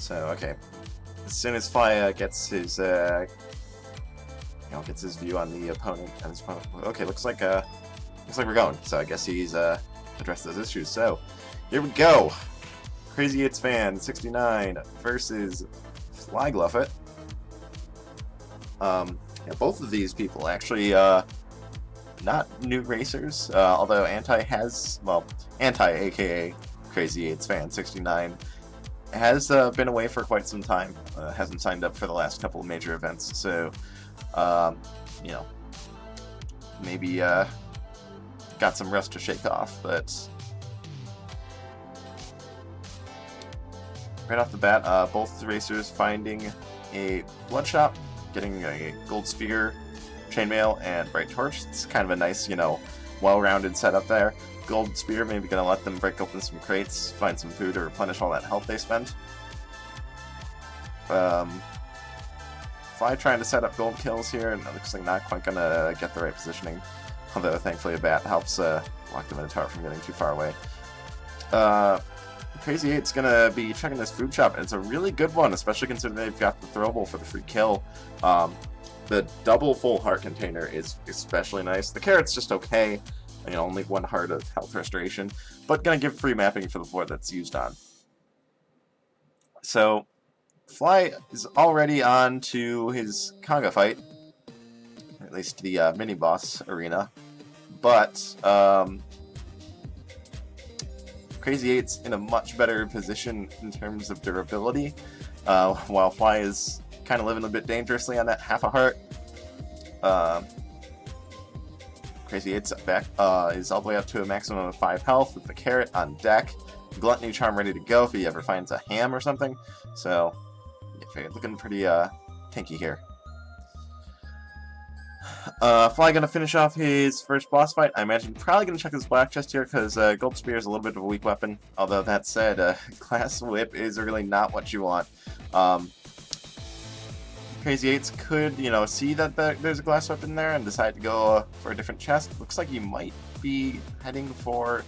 So, okay. As soon as Fly gets his, gets his view on the opponent, and his opponent, okay, looks like we're going. So I guess he's addressed those issues. So here we go. CrazyEightsFan69 versus FlyGluffet. Yeah, both of these people actually not new racers, although Anti, aka CrazyEightsFan69, has been away for quite some time. Hasn't signed up for the last couple of major events, so maybe got some rust to shake off. But right off the bat, both racers finding a Bloodshot, getting a Gold Spear, Chainmail, and Bright Torch. It's kind of a nice, well-rounded setup there. Gold Spear maybe going to let them break open some crates, find some food to replenish all that health they spent. Fly trying to set up gold kills here, and it looks like not quite going to get the right positioning. Although thankfully a bat helps block the Minotaur from getting too far away. Crazy8's going to be checking this food shop, and it's a really good one, especially considering they've got the throwable for the free kill. The double full heart container is especially nice. The carrot's just okay. Only 1 heart of health restoration, but gonna give free mapping for the floor that's used on. So, Fly is already on to his Conga fight, or at least the mini-boss arena, but Crazy8's in a much better position in terms of durability, while Fly is kind of living a bit dangerously on that half a heart. Crazy8's back is all the way up to a maximum of 5 health with the carrot on deck. Gluttony Charm ready to go if he ever finds a ham or something. So, yeah, looking pretty tanky here. Fly gonna finish off his first boss fight. I imagine probably gonna check his black chest here because Gold Spear is a little bit of a weak weapon. Although that said, Glass Whip is really not what you want. Crazy8's could, see that there's a glass weapon there and decide to go for a different chest. Looks like he might be heading for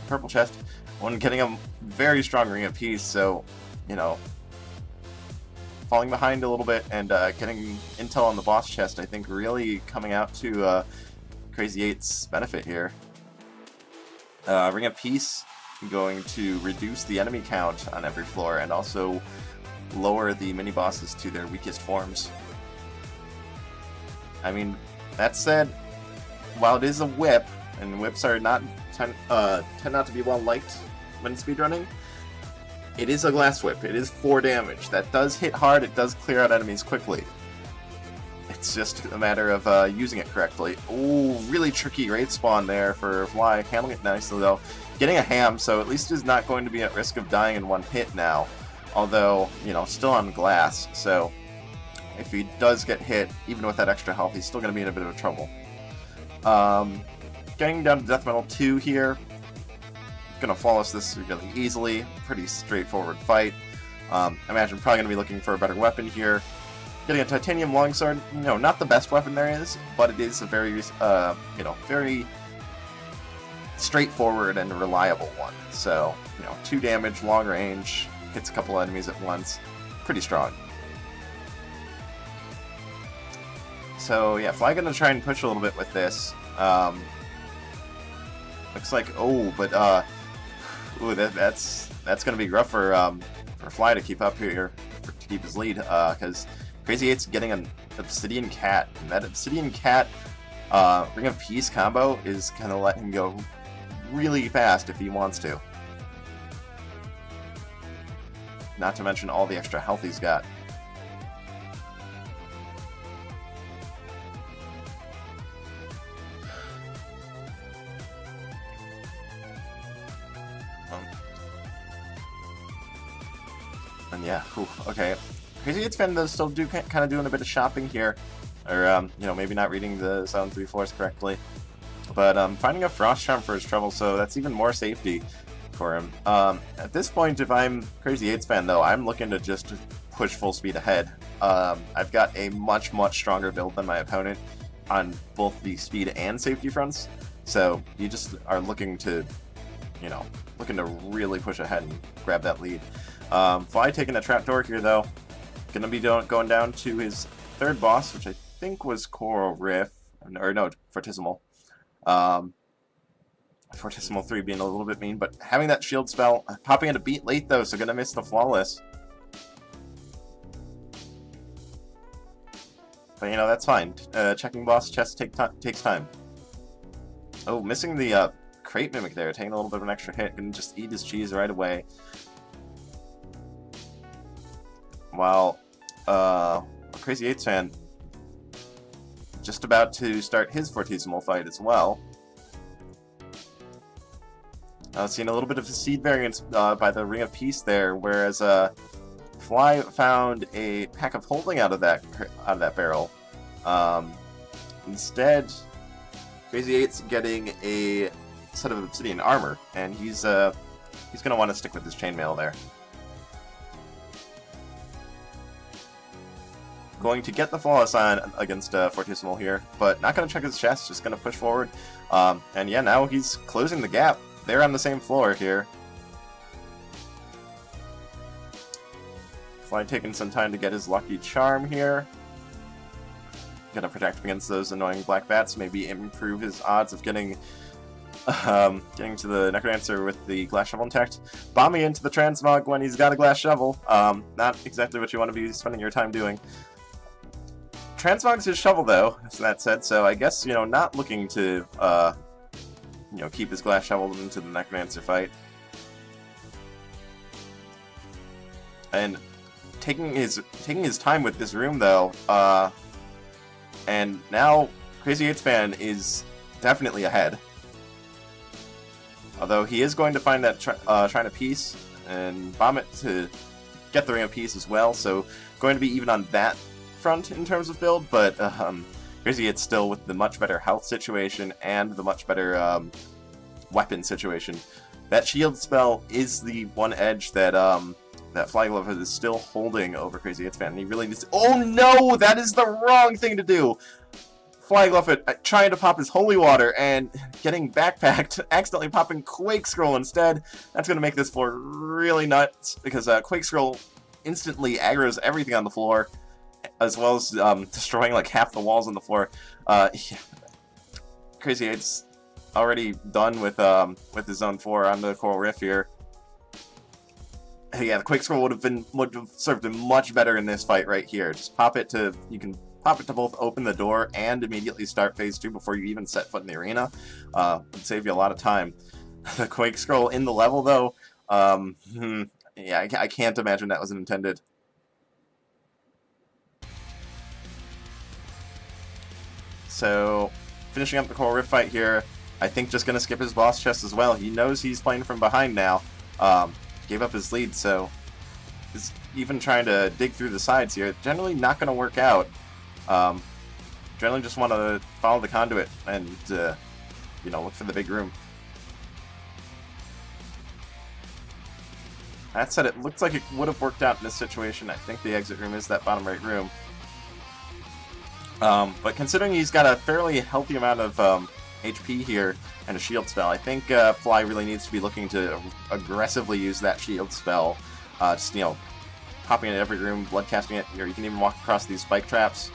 purple chest. One getting a very strong Ring of Peace, so, falling behind a little bit and getting intel on the boss chest, I think really coming out to Crazy8's benefit here. Ring of Peace going to reduce the enemy count on every floor and also lower the mini-bosses to their weakest forms. I mean, that said, while it is a whip, and whips are tend not to be well liked when speedrunning, it is a glass whip. It is 4 damage. That does hit hard, it does clear out enemies quickly. It's just a matter of using it correctly. Ooh, really tricky raid spawn there for Fly, handling it nicely though. Getting a ham, so at least is not going to be at risk of dying in 1 hit now. Although, still on glass, so if he does get hit, even with that extra health, he's still going to be in a bit of trouble. Getting down to Death Metal 2 here. Going to flawless this really easily. Pretty straightforward fight. I imagine probably going to be looking for a better weapon here. Getting a Titanium Longsword, not the best weapon there is, but it is a very, very straightforward and reliable one. So, 2 damage, long range, hits a couple enemies at once. Pretty strong. So yeah, Fly gonna try and push a little bit with this. Looks like that's gonna be rough for Fly to keep up here, to keep his lead, because Crazy8's getting an Obsidian Cat, and that Obsidian Cat Ring of Peace combo is gonna let him go really fast if he wants to. Not to mention all the extra health he's got. And yeah, okay. CrazyEightsFan does still kind of doing a bit of shopping here, or maybe not reading the Zone 3 floors correctly, but finding a Frost Charm for his trouble, so that's even more safety for him. At this point, if I'm CrazyEightsFan though, I'm looking to just push full speed ahead. I've got a much stronger build than my opponent on both the speed and safety fronts, so you just are looking to you know, looking to really push ahead and grab that lead. Fly taking a trapdoor here, though. Gonna be going down to his third boss, which I think was Coral Riff, or no, Fortissimo. Fortissimo 3 being a little bit mean, but having that shield spell, popping it a beat late though, so gonna miss the flawless. But you know, that's fine. Checking boss chest takes time. Oh, missing the crate mimic there, taking a little bit of an extra hit, gonna just eat his cheese right away. While CrazyEightsFan just about to start his Fortissimo fight as well. Seeing a little bit of a seed variance by the Ring of Peace there, whereas Fly found a pack of holding out of that barrel. Instead, CrazyEights getting a set of obsidian armor, and he's gonna want to stick with his chainmail there. Going to get the flawless on against Fortissimo here, but not going to check his chest, just going to push forward. And yeah, now he's closing the gap. They're on the same floor here. Fly taking some time to get his lucky charm here. Gonna protect against those annoying black bats, maybe improve his odds of getting to the Necrodancer with the glass shovel intact. Bombing into the transmog when he's got a glass shovel. Not exactly what you want to be spending your time doing. Transmog's his shovel though, so that said, so I guess, you know, not looking to, you know, keep his glass shovel into the Necrodancer fight. And taking his time with this room though, and now CrazyEightsFan is definitely ahead. Although he is going to find that Shrine of Peace and bomb it to get the Ring of Peace as well, so going to be even on that front in terms of build, but CrazyEightsFan still with the much better health situation and the much better weapon situation. That shield spell is the one edge that that FlyGluffet is still holding over CrazyEightsFan, and he really needs to— oh no! That is the wrong thing to do! FlyGluffet trying to pop his holy water and getting backpacked, accidentally popping Quake Scroll instead. That's going to make this floor really nuts, because Quake Scroll instantly aggroes everything on the floor, as well as destroying like half the walls on the floor. Yeah. CrazyEightsFan already done with his Zone 4 on the Coral Riff here. Yeah, the Quake Scroll would have served him much better in this fight right here. Just pop it to— you can pop it to both open the door and immediately start phase 2 before you even set foot in the arena. Would save you a lot of time. The Quake Scroll in the level though, yeah, I can't imagine that was intended. So, finishing up the Coral Rift fight here, I think just going to skip his boss chest as well. He knows he's playing from behind now. Gave up his lead, so is even trying to dig through the sides here. Generally not going to work out. Generally just want to follow the conduit and, you know, look for the big room. That said, it looks like it would have worked out in this situation. I think the exit room is that bottom right room. But considering he's got a fairly healthy amount of HP here and a shield spell, I think Fly really needs to be looking to aggressively use that shield spell. Just, you know, popping into every room, blood casting it, or you can even walk across these spike traps.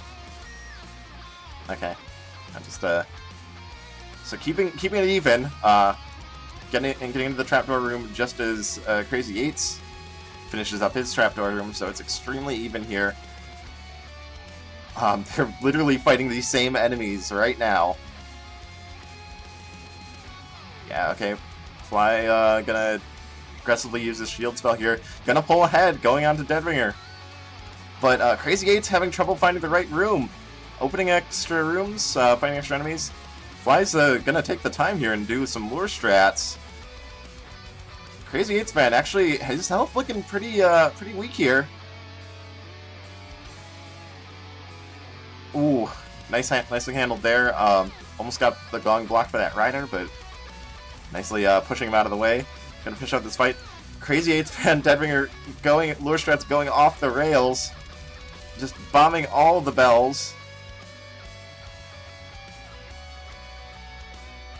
Okay. I just, so keeping it even, getting into the trapdoor room just as CrazyEightsFan finishes up his trapdoor room, so it's extremely even here. They're literally fighting these same enemies right now. Yeah, okay. Fly, gonna aggressively use his shield spell here. Gonna pull ahead, going on to Deadringer. But CrazyEightsFan having trouble finding the right room. Opening extra rooms, finding extra enemies. Fly's gonna take the time here and do some lure strats. CrazyEightsFan, actually, his health looking pretty weak here. Ooh, nicely handled there. Almost got the gong blocked by that rider, but nicely pushing him out of the way. Gonna finish out this fight. CrazyEightsFan, Deadringer going, lure strats going off the rails. Just bombing all of the bells.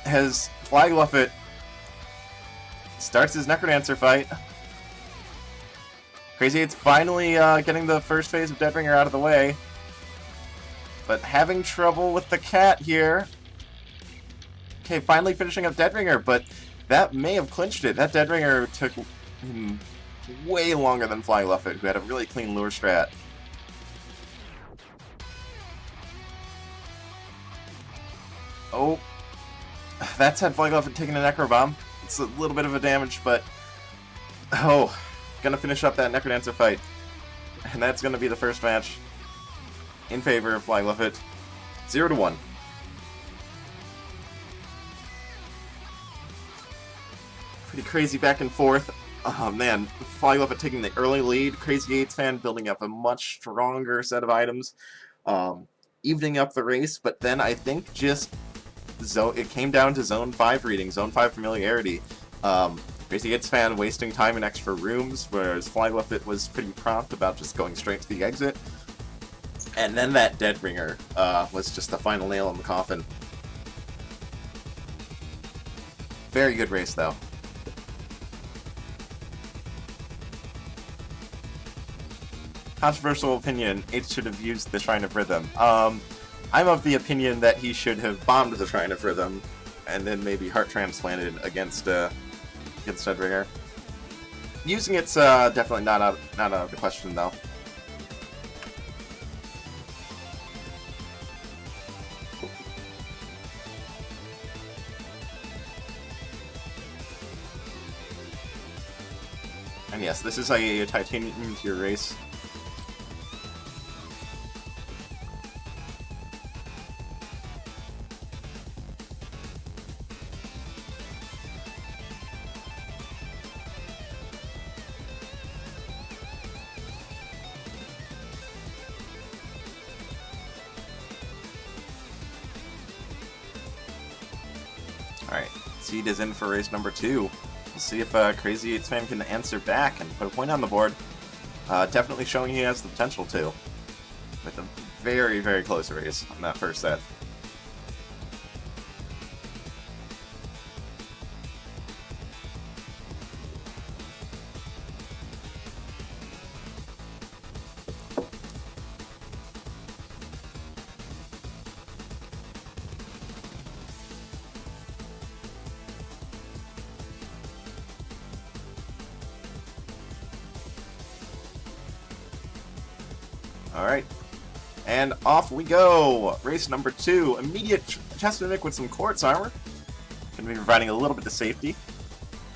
Has FlyGluffet Starts his Necrodancer fight. CrazyEight's finally getting the first phase of Deadringer out of the way. But having trouble with the cat here. Okay, finally finishing up Deadringer, but that may have clinched it. That Deadringer took way longer than FlyGluffet, who had a really clean lure strat. Oh, that said, FlyGluffet taking a Necro Bomb. It's a little bit of a damage, but oh, gonna finish up that Necrodancer fight, and that's gonna be the first match in favor of FlyGluffet. 0-1. Pretty crazy back and forth. Oh man, FlyGluffet taking the early lead. CrazyEightsFan building up a much stronger set of items, evening up the race. But then I think just it came down to Zone 5 reading, Zone 5 familiarity. CrazyEightsFan wasting time in extra rooms, whereas FlyGluffet was pretty prompt about just going straight to the exit. And then that Deadringer was just the final nail in the coffin. Very good race, though. Controversial opinion, it should have used the Shrine of Rhythm. I'm of the opinion that he should have bombed the Shrine of Rhythm, and then maybe heart transplanted against Deadringer. Using it's definitely not out of the question, though. And yes, this is a Titanium tier race. Alright, Seed is in for race number 2. We'll see if CrazyEightsFan can answer back and put a point on the board. Definitely showing he has the potential to. With a very, very close race on that first set. Alright, and off we go! Race number 2, immediate chest mimic with some quartz armor. Gonna be providing a little bit of safety.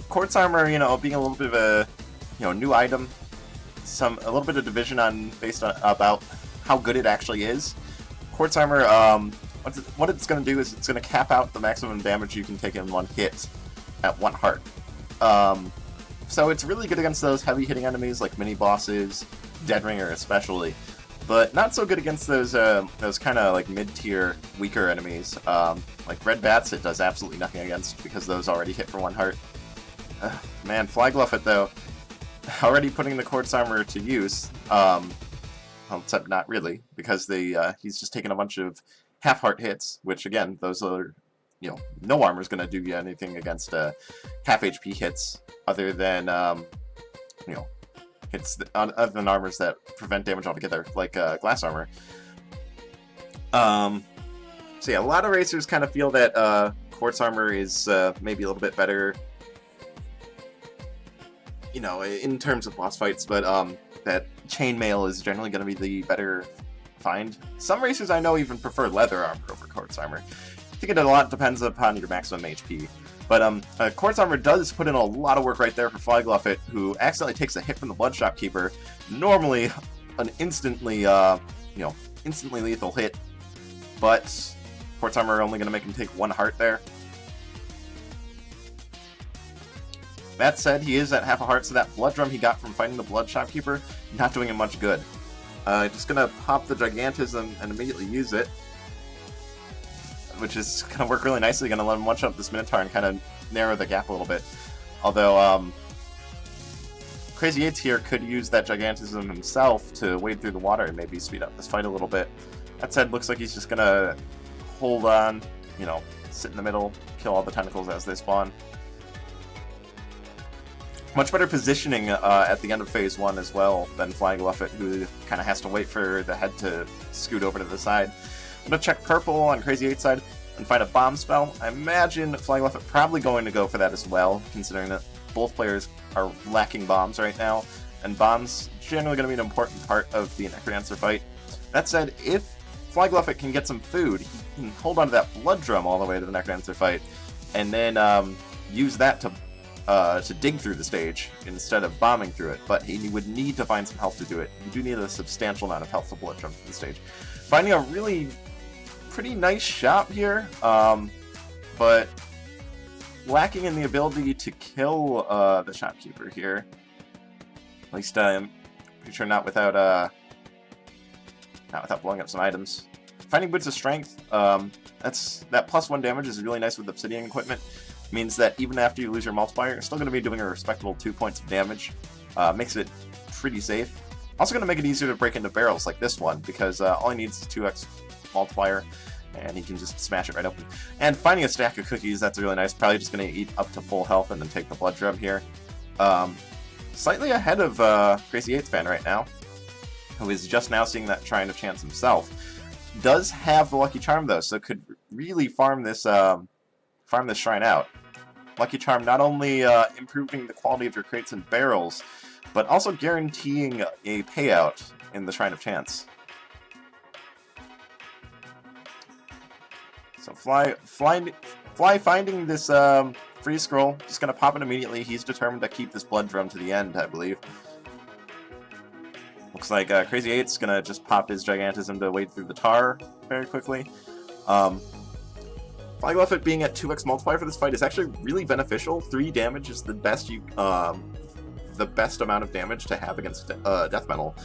Quartz armor, you know, being a little bit of a, you know, new item. A little bit of division based on about how good it actually is. Quartz armor, what it's gonna do is it's gonna cap out the maximum damage you can take in one hit at 1 heart. So it's really good against those heavy hitting enemies like mini bosses, Deadringer especially. But not so good against those kind of like mid-tier, weaker enemies. Like Red Bats, it does absolutely nothing against because those already hit for 1 heart. Man, FlyGluffet though, already putting the quartz armor to use. Well, except not really, because he's just taking a bunch of half-heart hits, which again, those are, you know, no armor is going to do you anything against half HP hits, other than, you know, hits other than armors that prevent damage altogether, like glass armor. So yeah, a lot of racers kind of feel that quartz armor is maybe a little bit better, you know, in terms of boss fights, but that chainmail is generally going to be the better find. Some racers I know even prefer leather armor over quartz armor. I think it a lot depends upon your maximum HP. But quartz armor does put in a lot of work right there for FlyGluffet, who accidentally takes a hit from the Bloodshop Keeper. Normally, an instantly lethal hit, but quartz armor only going to make him take 1 heart there. That said, he is at half a heart, so that blood drum he got from fighting the Bloodshop Keeper, not doing him much good. Just going to pop the Gigantism and immediately use it, which is going to work really nicely. Going to let him one-shot this Minotaur and kind of narrow the gap a little bit. Although, CrazyEightsFan here could use that Gigantism himself to wade through the water and maybe speed up this fight a little bit. That said, looks like he's just going to hold on, you know, sit in the middle, kill all the tentacles as they spawn. Much better positioning at the end of Phase 1 as well than FlyGluffet, who kind of has to wait for the head to scoot over to the side. I'm going to check purple on CrazyEight's side and find a bomb spell. I imagine FlyGluffet probably going to go for that as well, considering that both players are lacking bombs right now, and bombs generally going to be an important part of the Necrodancer fight. That said, if FlyGluffet can get some food, he can hold on to that blood drum all the way to the Necrodancer fight, and then use that to dig through the stage instead of bombing through it, but he would need to find some health to do it. You do need a substantial amount of health to bullet jump through the stage. Finding a really pretty nice shop here, but lacking in the ability to kill the shopkeeper here. At least I'm pretty sure not without blowing up some items. Finding Boots of Strength, that +1 damage is really nice with Obsidian equipment. Means that even after you lose your multiplier, you're still going to be doing a respectable 2 points of damage. Makes it pretty safe. Also going to make it easier to break into barrels like this one, because all he needs is 2x multiplier, and he can just smash it right open. And finding a stack of cookies, that's really nice. Probably just going to eat up to full health and then take the blood drum here. Slightly ahead of CrazyEightsFan right now, who is just now seeing that Shrine of Chance himself. Does have the Lucky Charm though, so could really farm this shrine out. Lucky Charm not only improving the quality of your crates and barrels, but also guaranteeing a payout in the Shrine of Chance. So Fly finding this freeze scroll, just gonna pop it immediately. He's determined to keep this blood drum to the end, I believe. Looks like CrazyEight's gonna just pop his Gigantism to wade through the tar very quickly. FlyGluffet being at 2x multiplier for this fight is actually really beneficial. 3 damage is the best amount of damage to have against Death Metal,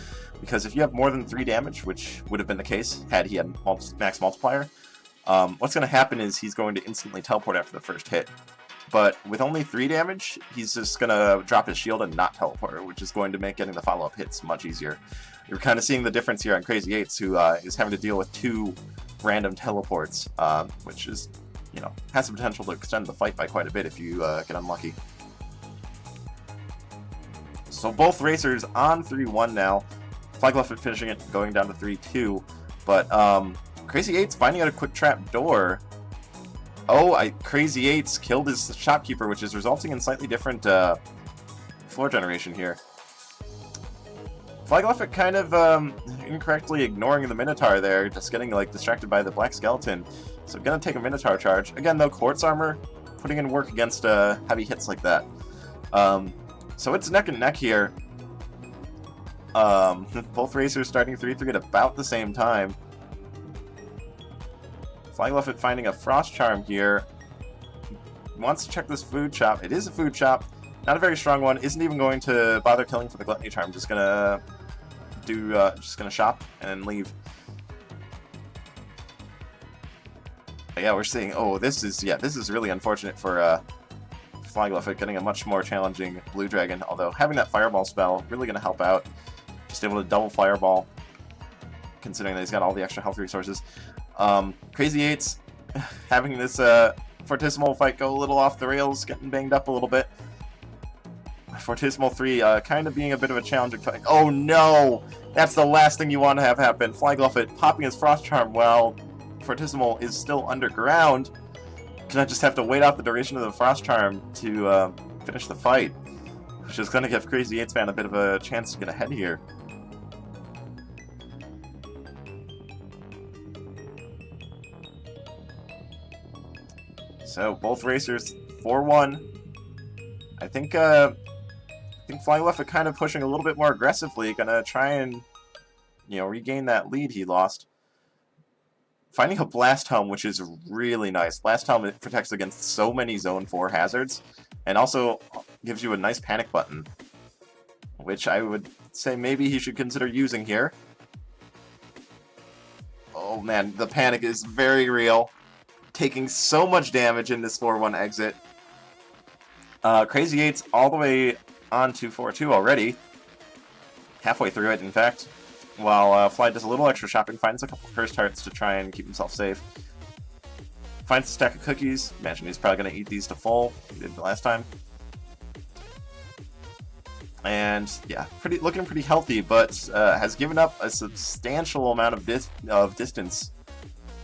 because if you have more than 3 damage, which would have been the case had he had max multiplier, what's going to happen is he's going to instantly teleport after the first hit. But with only 3 damage, he's just going to drop his shield and not teleport, which is going to make getting the follow-up hits much easier. You're kind of seeing the difference here on CrazyEight's, who is having to deal with 2 random teleports, which is, you know, has the potential to extend the fight by quite a bit if you get unlucky. So both racers on 3-1 now. FlyGluffet finishing it, going down to 3-2. But CrazyEight's finding out a quick trap door. Oh, CrazyEight's killed his shopkeeper, which is resulting in slightly different floor generation here. FlyGluffet kind of incorrectly ignoring the Minotaur there, just getting like distracted by the black skeleton. So gonna take a Minotaur charge. Again though, Quartz Armor putting in work against heavy hits like that. So it's neck and neck here. Both racers starting 3-3 at about the same time. FlyGluffet finding a Frost Charm here. Wants to check this food shop. It is a food shop. Not a very strong one. Isn't even going to bother killing for the Gluttony Charm. Just gonna shop and leave. But yeah, we're seeing. Oh, this is really unfortunate for FlyGluffet getting a much more challenging Blue Dragon. Although having that Fireball spell really gonna help out. Just able to double Fireball, considering that he's got all the extra health resources. CrazyEight's having this Fortissimo fight go a little off the rails, getting banged up a little bit. Fortissimo 3 kind of being a bit of a challenging fight. Oh no! That's the last thing you want to have happen. FlyGluffet popping his Frost Charm while Fortissimo is still underground. Gonna just have to wait out the duration of the Frost Charm to finish the fight, which is gonna give CrazyEightsFan a bit of a chance to get ahead here. So both racers 4-1. I think FlyGluffet kind of pushing a little bit more aggressively, gonna try and, you know, regain that lead he lost. Finding a Blast Helm, which is really nice. Blast Helm, it protects against so many Zone 4 hazards, and also gives you a nice panic button, which I would say maybe he should consider using here. Oh man, the panic is very real. Taking so much damage in this 4-1 exit. CrazyEight's all the way on to 4-2 already. Halfway through it, in fact. While Fly does a little extra shopping, finds a couple of Cursed Hearts to try and keep himself safe. Finds a stack of cookies. Imagine he's probably going to eat these to full. He did the last time. And yeah, looking pretty healthy, but has given up a substantial amount of distance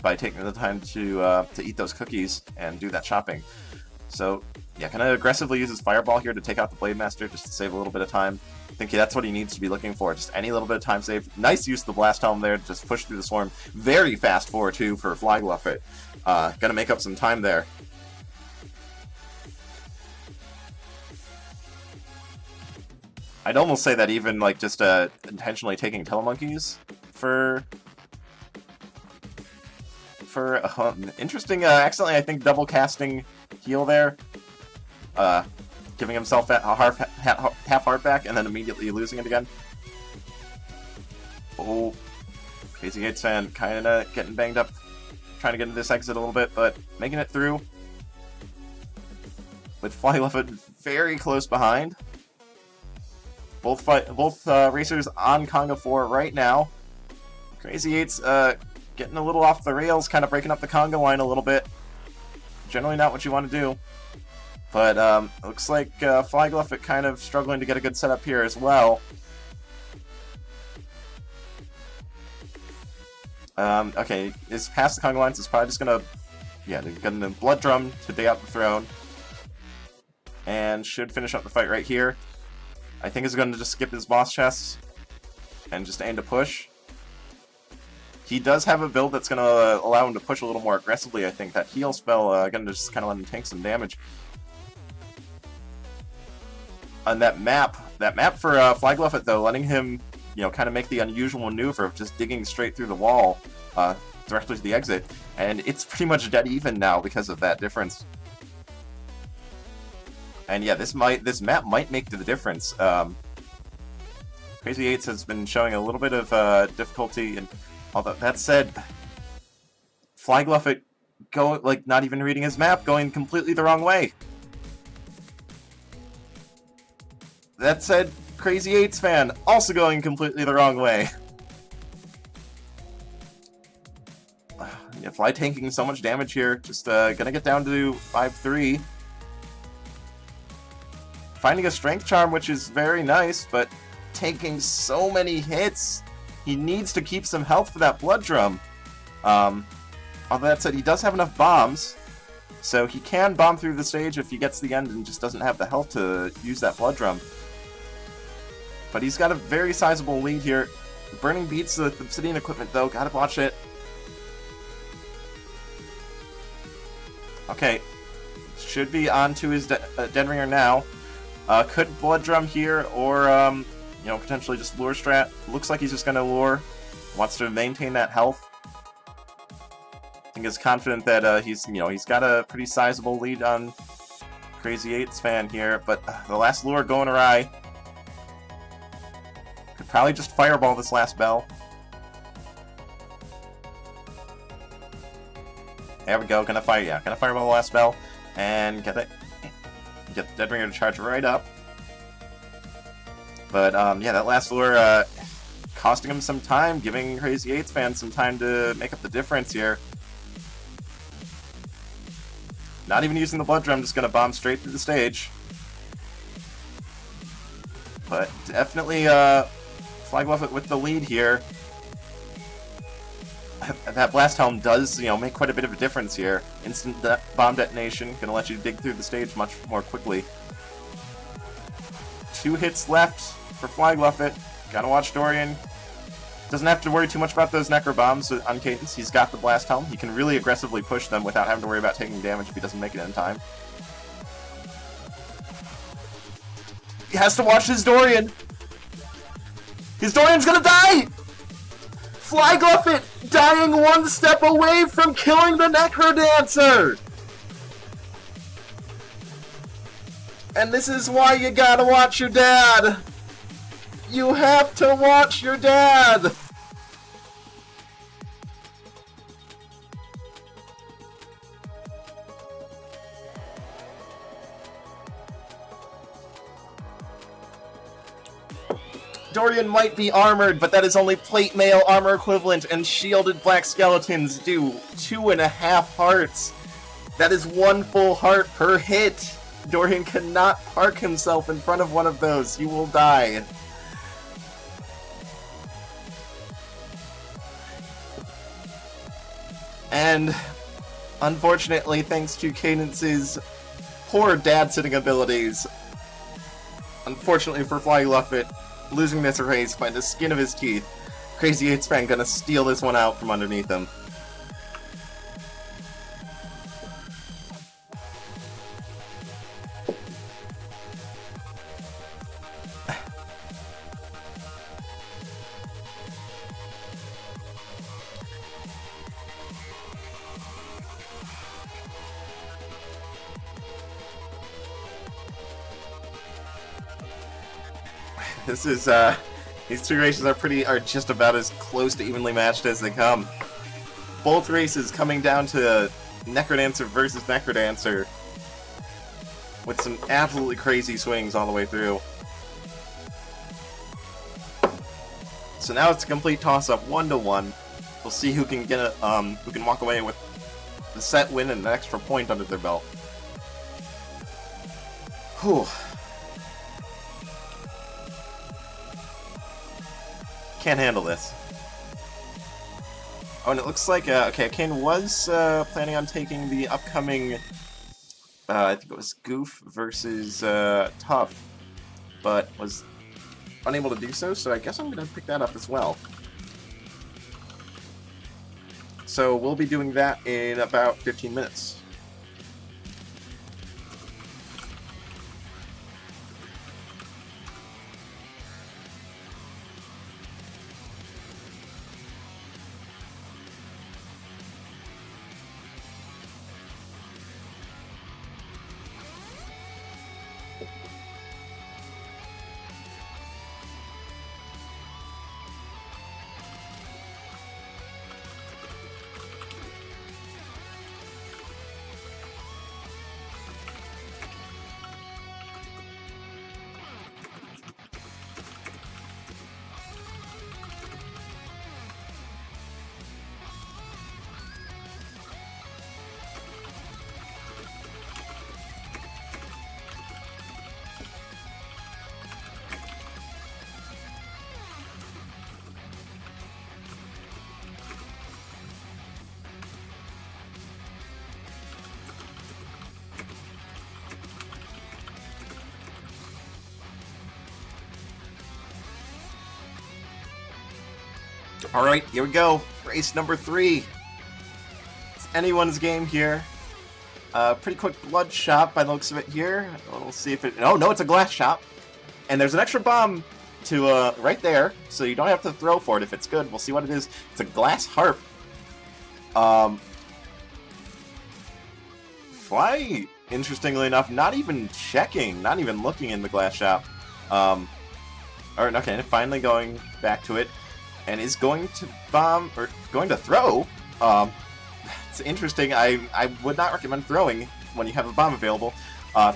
by taking the time to eat those cookies and do that shopping. So yeah, gonna aggressively use his Fireball here to take out the Blade Master just to save a little bit of time. I think that's what he needs to be looking for, just any little bit of time save. Nice use of the Blast Helm there to just push through the Swarm. Very fast 4-2 for FlyGluffet. Gonna make up some time there. I'd almost say that even like just intentionally taking Telemonkeys for interesting, accidentally I think double casting heal there, giving himself that half heart back and then immediately losing it again. Oh, CrazyEightsFan kind of getting banged up, trying to get into this exit a little bit, but making it through. With FlyGluffet very close behind. Both racers on Conga 4 right now. CrazyEights getting a little off the rails, kind of breaking up the Conga line a little bit. Generally not what you want to do. But looks like FlyGluffet kind of struggling to get a good setup here as well. Okay, is past the Conga lines. It's probably just gonna, get the Blood Drum to day out the throne. And should finish up the fight right here. I think he's going to just skip his boss chest and just aim to push. He does have a build that's going to allow him to push a little more aggressively, I think. That heal spell going to just kind of let him tank some damage. On that map for FlyGluffet, though, letting him, kind of make the unusual maneuver of just digging straight through the wall directly to the exit. And it's pretty much dead even now because of that difference. And yeah, this map might make the difference. CrazyEightsFan has been showing a little bit of difficulty, and although that said, FlyGluffet not even reading his map, going completely the wrong way. That said, CrazyEightsFan also going completely the wrong way. Yeah, Fly tanking so much damage here, just gonna get down to 5-3. Finding a Strength Charm, which is very nice, but taking so many hits. He needs to keep some health for that Blood Drum. Although that said, he does have enough bombs, so he can bomb through the stage if he gets to the end and just doesn't have the health to use that Blood Drum. But he's got a very sizable lead here. Burning beats the Obsidian equipment, though. Gotta watch it. Okay. Should be onto his Dead Ringer now. Could Blood Drum here, or, potentially just Lure Strat. Looks like he's just going to Lure. Wants to maintain that health. I think he's confident that he's got a pretty sizable lead on CrazyEightsFan here, but the last Lure going awry. Could probably just Fireball this last bell. There we go, gonna Fireball the last bell, and get the Dead Ringer to charge right up. But, that last lure, costing him some time, giving CrazyEightsFan some time to make up the difference here. Not even using the Blood Drum, just gonna bomb straight through the stage. But definitely, FlyGluffet with the lead here. That Blast Helm does, make quite a bit of a difference here. Instant bomb detonation, gonna let you dig through the stage much more quickly. 2 hits left for FlyGluffet. Gotta watch Dorian. Doesn't have to worry too much about those Necro Bombs on Cadence. He's got the Blast Helm. He can really aggressively push them without having to worry about taking damage if he doesn't make it in time. He has to watch his Dorian. His Dorian's gonna die! FlyGluffet dying one step away from killing the Necrodancer! And this is why you gotta watch your dad! You have to watch your dad! Dorian might be armored, but that is only plate mail armor equivalent, and shielded black skeletons do 2.5 hearts. That is 1 full heart per hit. Dorian cannot park himself in front of one of those. He will die. And unfortunately, thanks to Cadence's poor dad-sitting abilities, unfortunately for FlyGluffet, losing this race by the skin of his teeth, CrazyEightsFan gonna steal this one out from underneath him. This is, these two races are just about as close to evenly matched as they come. Both races coming down to Necrodancer versus Necrodancer, with some absolutely crazy swings all the way through. So now it's a complete toss-up, 1-1. We'll see who can get a, who can walk away with the set win and an extra point under their belt. Whew. Can't handle this. Oh, and it looks like, okay, Kane was planning on taking the upcoming, I think it was Goof versus Tough, but was unable to do so, so I guess I'm going to pick that up as well. So we'll be doing that in about 15 minutes. Alright, here we go. Race number 3. It's anyone's game here. Pretty quick blood shot by the looks of it here. We'll see if it... Oh, no, it's a glass shot. And there's an extra bomb to right there, so you don't have to throw for it if it's good. We'll see what it is. It's a glass harp. Fly, interestingly enough, not even checking, not even looking in the glass shot. Okay, finally going back to it. And is going to bomb, or going to throw. It's interesting. I would not recommend throwing when you have a bomb available.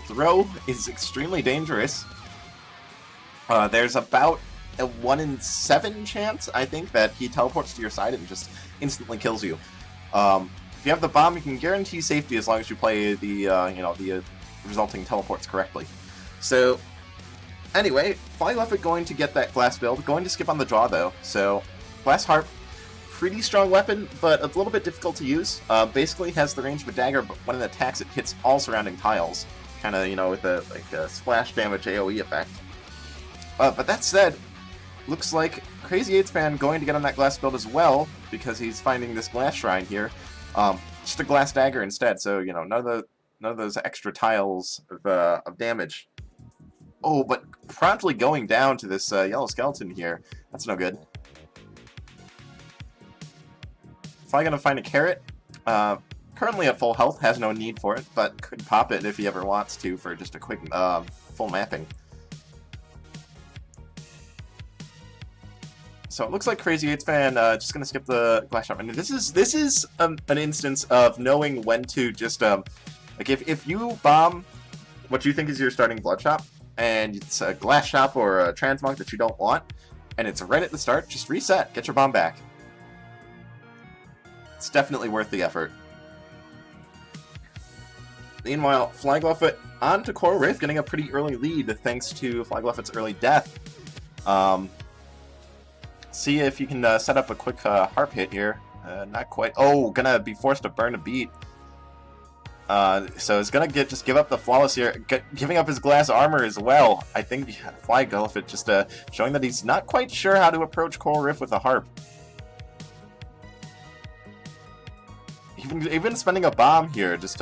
Throw is extremely dangerous. There's about a 1 in 7 chance, I think, that he teleports to your side and just instantly kills you. If you have the bomb, you can guarantee safety as long as you play the, the resulting teleports correctly. So, anyway, FlyGluffet going to get that glass build, going to skip on the draw though, so Glass Harp, pretty strong weapon, but a little bit difficult to use. Basically has the range of a dagger, but when it attacks it hits all surrounding tiles, kind of, with a splash damage AoE effect. But that said, looks like CrazyEightsFan going to get on that glass build as well, because he's finding this glass shrine here. Just a glass dagger instead, so, none of those extra tiles of damage. Oh, but promptly going down to this yellow skeleton here. That's no good. Probably gonna find a carrot. Currently at full health, has no need for it, but could pop it if he ever wants to for just a quick full mapping. So it looks like CrazyEightsFan just gonna skip the glass shot. And this is an instance of knowing when to just like if you bomb what you think is your starting blood shop, and it's a glass shop or a transmog that you don't want, and it's right at the start, just reset, get your bomb back. It's definitely worth the effort. Meanwhile, FlyGluffet on to Coral Wraith, getting a pretty early lead thanks to FlyGluffet's early death. See if you can set up a quick harp hit here. Not quite. Oh, gonna be forced to burn a beat. So he's gonna just give up the flawless here, giving up his glass armor as well. I think FlyGluffet just showing that he's not quite sure how to approach Coral Rift with a harp. Even spending a bomb here, just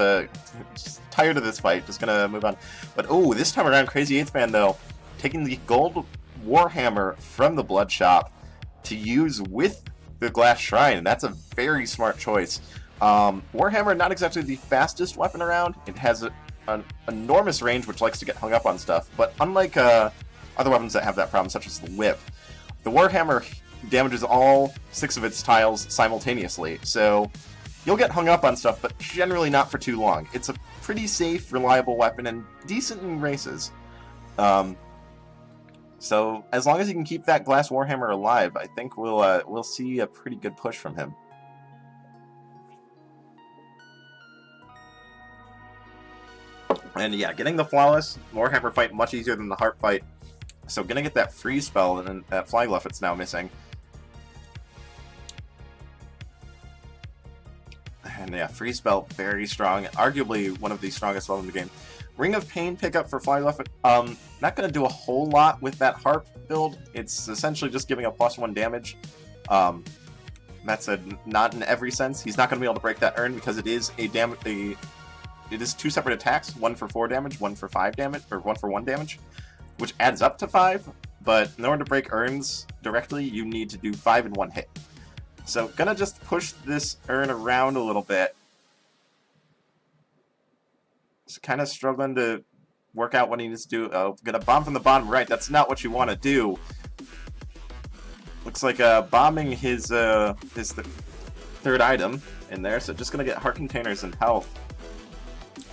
tired of this fight, just gonna move on. But oh, this time around, CrazyEightsFan though, taking the gold Warhammer from the Blood Shop to use with the Glass Shrine, and that's a very smart choice. Warhammer, not exactly the fastest weapon around. It has an enormous range, which likes to get hung up on stuff. But unlike other weapons that have that problem, such as the Whip, the Warhammer damages all 6 of its tiles simultaneously. So you'll get hung up on stuff, but generally not for too long. It's a pretty safe, reliable weapon, and decent in races. So as long as he can keep that Glass Warhammer alive, I think we'll see a pretty good push from him. And yeah, getting the flawless Warhammer fight much easier than the harp fight. So gonna get that freeze spell and that FlyGluffet's now missing. And yeah, freeze spell very strong, arguably one of the strongest spells in the game. Ring of Pain pickup for FlyGluffet. Not gonna do a whole lot with that harp build. It's essentially just giving a +1 damage. That's not in every sense. He's not gonna be able to break that urn because it is it is 2 separate attacks, 1 for 4 damage, 1 for 5 damage, or 1 for 1 damage, which adds up to 5. But in order to break urns directly, you need to do 5 in 1 hit. So gonna just push this urn around a little bit. Just kind of struggling to work out what he needs to do. Oh, gonna bomb from the bottom right. That's not what you want to do. Looks like bombing his the 3rd item in there. So just gonna get heart containers and health.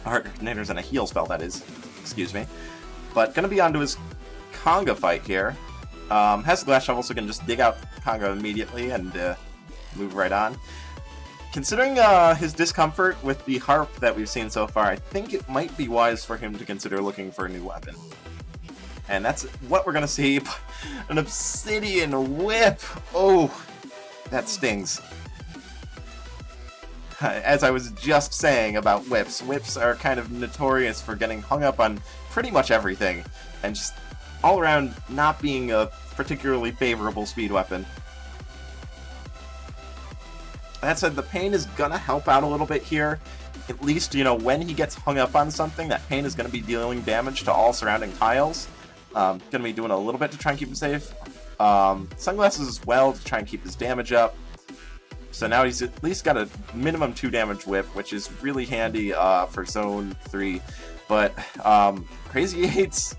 Heart containers and a heal spell, that is. Excuse me. But gonna be onto his Conga fight here. Has a glass shovel, so can just dig out Conga immediately and move right on. Considering his discomfort with the harp that we've seen so far, I think it might be wise for him to consider looking for a new weapon. And that's what we're gonna see. An Obsidian Whip! Oh, that stings. As I was just saying about whips, whips are kind of notorious for getting hung up on pretty much everything, and just all around not being a particularly favorable speed weapon. That said, the pain is gonna help out a little bit here. At least, you know, when he gets hung up on something, that pain is gonna be dealing damage to all surrounding tiles. Gonna be doing a little bit to try and keep him safe. Sunglasses as well to try and keep his damage up. So now he's at least got a minimum 2 damage whip, which is really handy for Zone 3. But CrazyEights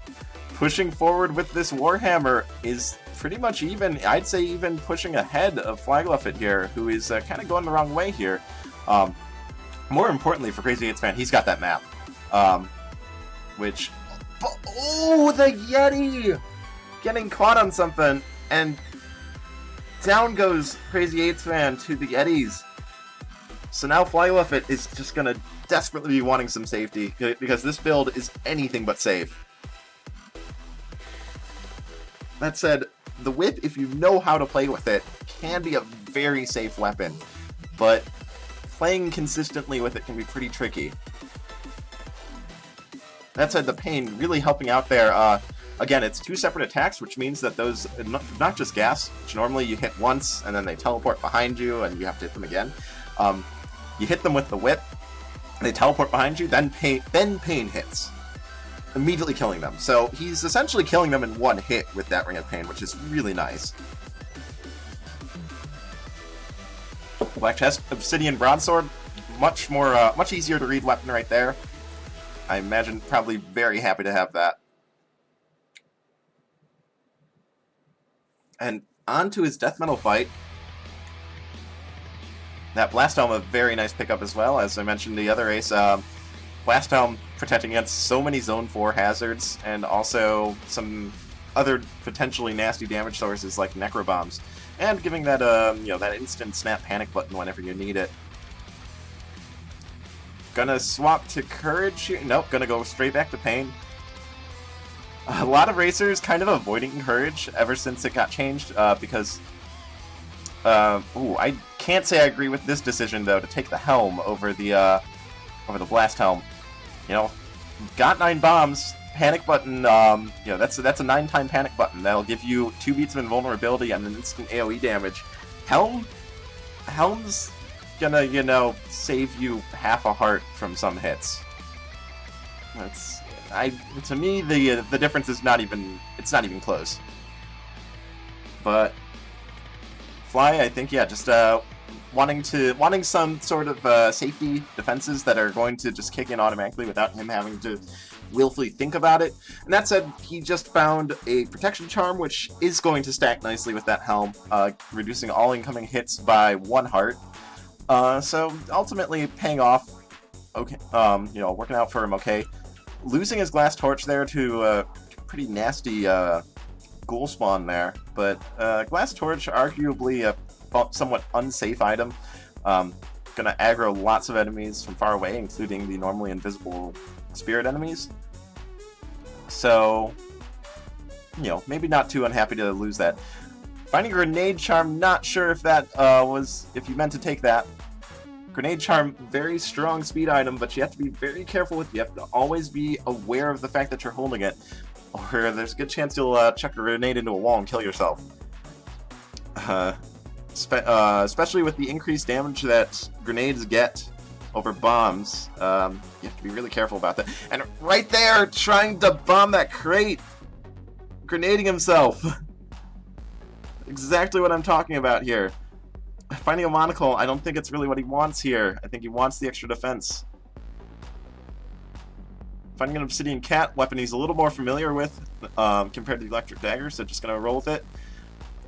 pushing forward with this Warhammer is pretty much even, I'd say even pushing ahead of FlyGluffet here, who is kind of going the wrong way here. More importantly for CrazyEightsFan, he's got that map. Which, oh, the Yeti! Getting caught on something, and down goes CrazyEightsFan to the Yetis. So now FlyGluffet is just going to desperately be wanting some safety, because this build is anything but safe. That said, the whip, if you know how to play with it, can be a very safe weapon, but playing consistently with it can be pretty tricky. That said, the pain really helping out there. Again, it's 2 separate attacks, which means that those, not just gas, which normally you hit once and then they teleport behind you and you have to hit them again. You hit them with the whip, they teleport behind you, then pain hits, immediately killing them. So he's essentially killing them in 1 hit with that Ring of Pain, which is really nice. Black Chest, Obsidian Broadsword, much easier to read weapon right there. I imagine probably very happy to have that. And on to his death metal fight. That Blast Helm, a very nice pickup as well. As I mentioned, the other ace, Blast Helm protecting against so many Zone 4 hazards, and also some other potentially nasty damage sources like Necro Bombs, and giving that that instant snap panic button whenever you need it. Gonna swap to Courage here. Nope, gonna go straight back to Pain. A lot of racers kind of avoiding Courage ever since it got changed, because... ooh, I can't say I agree with this decision, though, to take the Helm over the Blast Helm. You know, got 9 bombs, panic button, you know, that's a 9-time panic button. That'll give you 2 beats of invulnerability and an instant AoE damage. Helm's gonna, you know, save you half a heart from some hits. To me, the difference is not even close. But Fly, I think, yeah, just wanting some sort of safety defenses that are going to just kick in automatically without him having to willfully think about it. And that said, he just found a protection charm, which is going to stack nicely with that Helm, reducing all incoming hits by 1 heart. So ultimately paying off. Okay, you know, working out for him. Okay, losing his Glass Torch there to pretty nasty ghoul spawn there, but Glass Torch arguably a somewhat unsafe item. Gonna aggro lots of enemies from far away, including the normally invisible spirit enemies. So, you know, maybe not too unhappy to lose that. Finding a Grenade Charm, not sure if that if you meant to take that. Grenade Charm, very strong speed item, but you have to be very careful with it. You have to always be aware of the fact that you're holding it, or there's a good chance you'll chuck a grenade into a wall and kill yourself. Especially with the increased damage that grenades get over bombs, you have to be really careful about that. And right there, trying to bomb that crate, grenading himself. Exactly what I'm talking about here. Finding a monocle, I don't think it's really what he wants here. I think he wants the extra defense. Finding an Obsidian Cat, weapon he's a little more familiar with compared to the Electric Dagger, so just gonna roll with it.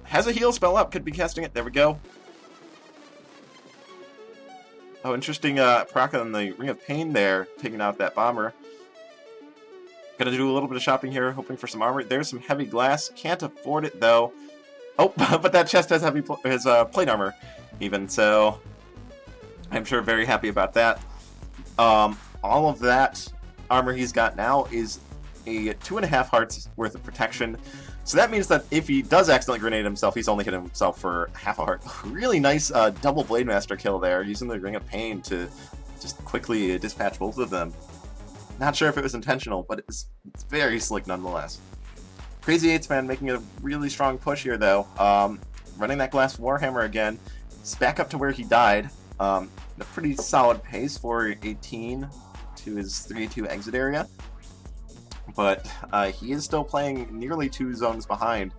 Has a heal spell up, could be casting it. There we go. Oh, interesting proc on the Ring of Pain there, taking out that bomber. Gonna do a little bit of shopping here, hoping for some armor. There's some heavy glass, can't afford it though. Oh, but that chest has plate armor, even, so I'm sure very happy about that. All of that armor he's got now is a 2.5 hearts worth of protection. So that means that if he does accidentally grenade himself, he's only hitting himself for half a heart. Really nice double Blade Master kill there, using the Ring of Pain to just quickly dispatch both of them. Not sure if it was intentional, but it's very slick nonetheless. CrazyEightsFan making a really strong push here, though. Running that Glass Warhammer again. It's back up to where he died. A pretty solid pace for 18 to his 3-2 exit area. But he is still playing nearly 2 zones behind.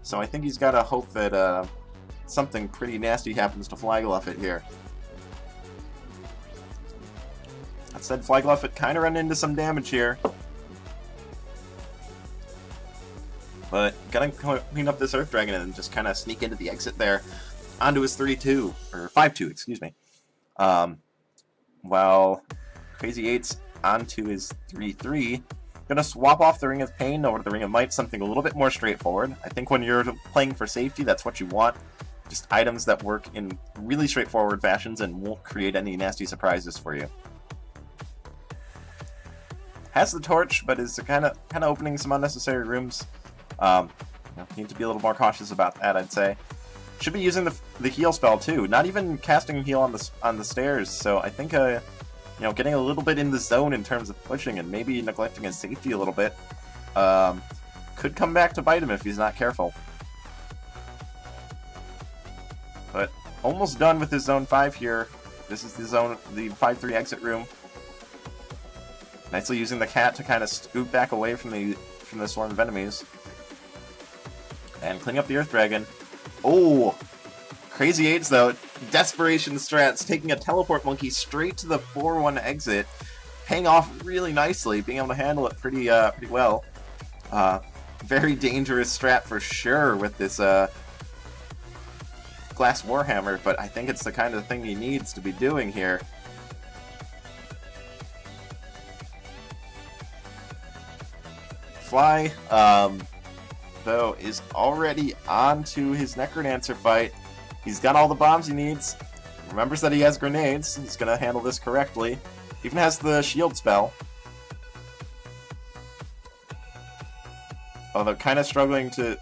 So I think he's got to hope that something pretty nasty happens to FlyGluffet here. That said, FlyGluffet kind of run into some damage here. But gotta clean up this Earth Dragon and just kind of sneak into the exit there. Onto his 3-2, or 5-2, excuse me. While CrazyEights onto his 3-3. Gonna swap off the Ring of Pain over to the Ring of Might, something a little bit more straightforward. I think when you're playing for safety, that's what you want. Just items that work in really straightforward fashions and won't create any nasty surprises for you. Has the torch, but is kind of opening some unnecessary rooms. Need to be a little more cautious about that, I'd say. Should be using the heal spell too. Not even casting heal on the stairs. So I think getting a little bit in the zone in terms of pushing and maybe neglecting his safety a little bit could come back to bite him if he's not careful. But almost done with his zone 5 here. This is the 5-3 exit room. Nicely using the cat to kind of scoot back away from the swarm of enemies. And cleaning up the Earth Dragon. Oh! CrazyEightsFan, though, desperation strats, taking a Teleport Monkey straight to the 4-1 exit, paying off really nicely, being able to handle it pretty well. Very dangerous strat for sure with this Glass Warhammer, but I think it's the kind of thing he needs to be doing here. Fly, though, is already on to his Necrodancer fight. He's got all the bombs he needs. Remembers that he has grenades. He's going to handle this correctly. Even has the shield spell. Although kind of struggling to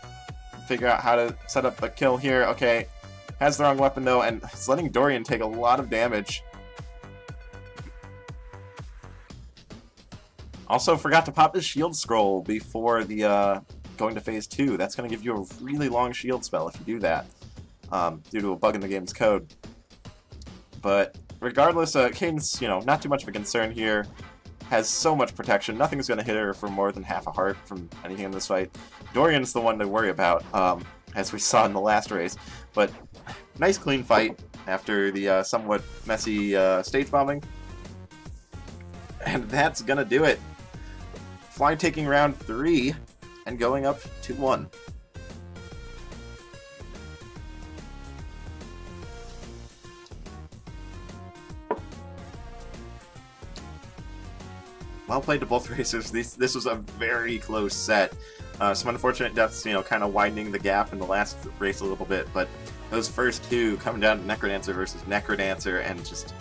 figure out how to set up a kill here. Okay, has the wrong weapon though, and it's letting Dorian take a lot of damage. Also forgot to pop his shield scroll before the going to phase 2. That's going to give you a really long shield spell if you do that, due to a bug in the game's code. But regardless, Cadence, not too much of a concern here. Has so much protection. Nothing's going to hit her for more than half a heart from anything in this fight. Dorian's the one to worry about, as we saw in the last race. But nice clean fight after the somewhat messy stage bombing. And that's going to do it. Fly taking round 3 and going up 2-1. Well played to both racers. This was a very close set. Some unfortunate deaths, kind of widening the gap in the last race a little bit, but those first two coming down to Necrodancer versus Necrodancer, and just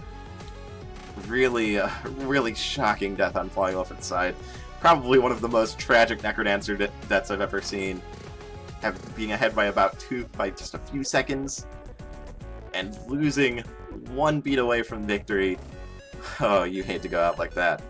really, really shocking death on FlyGluffet's side. Probably one of the most tragic Necrodancer deaths I've ever seen. Being ahead by by just a few seconds, and losing one beat away from victory. Oh, you hate to go out like that.